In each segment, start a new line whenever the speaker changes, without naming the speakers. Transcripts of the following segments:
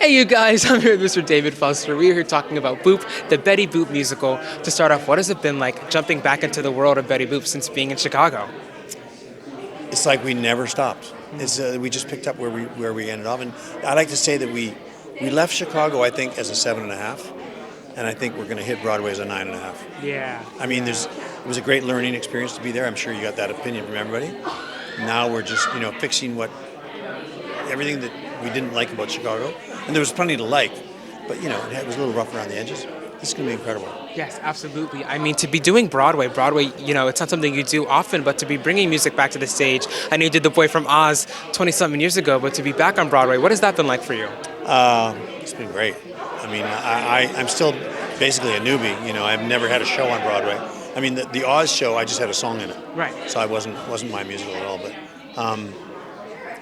Hey you guys, I'm here with Mr. David Foster. We're here talking about Boop, the Betty Boop musical. To start off, what has it been like jumping back into the world of Betty Boop since being in Chicago?
It's like we never stopped. We just picked up where we ended off, and I like to say that we left Chicago, I think, as a 7.5, and I think we're going to hit Broadway as a 9.5.
Yeah.
I mean, it was a great learning experience to be there. I'm sure you got that opinion from everybody. Now we're just fixing everything that we didn't like about Chicago, and there was plenty to like, but it was a little rough around the edges. This is going to be incredible.
Yes, absolutely. I mean, to be doing Broadway, it's not something you do often, but to be bringing music back to the stage. I know you did The Boy from Oz 20-something years ago, but to be back on Broadway, what has that been like for you?
It's been great. I mean, I'm still basically a newbie. I've never had a show on Broadway. I mean, the Oz show, I just had a song in it.
Right.
So I wasn't my musical at all, but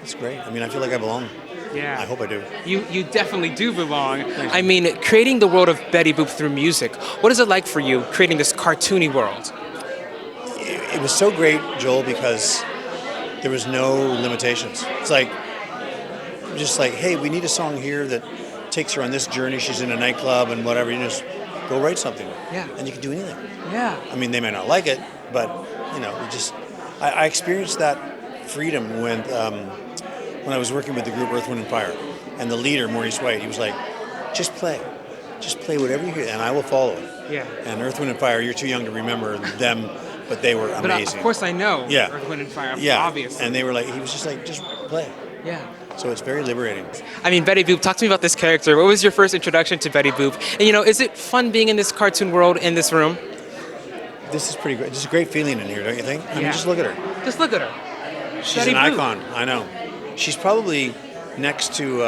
it's great. I mean, I feel like I belong.
Yeah.
I hope I do.
You definitely do belong. I mean, creating the world of Betty Boop through music, what is it like for you creating this cartoony world?
It was so great, Joel, because there was no limitations. It's just like, hey, we need a song here that takes her on this journey. She's in a nightclub and whatever. You just go write something.
Yeah.
And you can do anything.
Yeah.
I mean, they may not like it, but I experienced that freedom when I was working with the group Earth, Wind & Fire. And the leader, Maurice White, he was like, just play whatever you hear, and I will follow it.
Yeah.
And Earth, Wind & Fire, you're too young to remember them, but they were amazing.
But of course I know
Yeah.
Earth, Wind & Fire,
Yeah.
obviously.
And they were like, he was just like, just play.
Yeah.
So it's very liberating.
I mean, Betty Boop, talk to me about this character. What was your first introduction to Betty Boop? And is it fun being in this cartoon world in this room?
This is pretty great. There's a great feeling in here, don't you think? I mean, just look at her.
Just look at her.
She's
Betty
an
Boop.
icon. I know. She's probably next to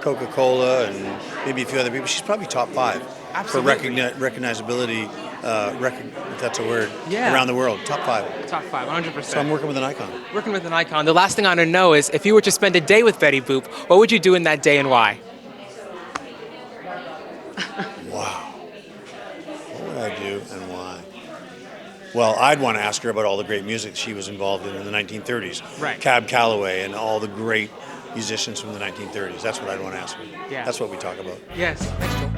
Coca-Cola and maybe a few other people. She's probably top 5
Absolutely.
for recognizability, if that's a word,
Yeah.
around the world. Top 5.
Top 5, 100%.
So I'm working with an icon.
Working with an icon. The last thing I want to know is, if you were to spend a day with Betty Boop, what would you do in that day and why?
Wow. What would I do and why? Well, I'd want to ask her about all the great music she was involved in the 1930s.
Right.
Cab Calloway and all the great musicians from the 1930s. That's what I'd want to ask her.
Yeah.
That's what we talk about.
Yes. Thanks, Joel.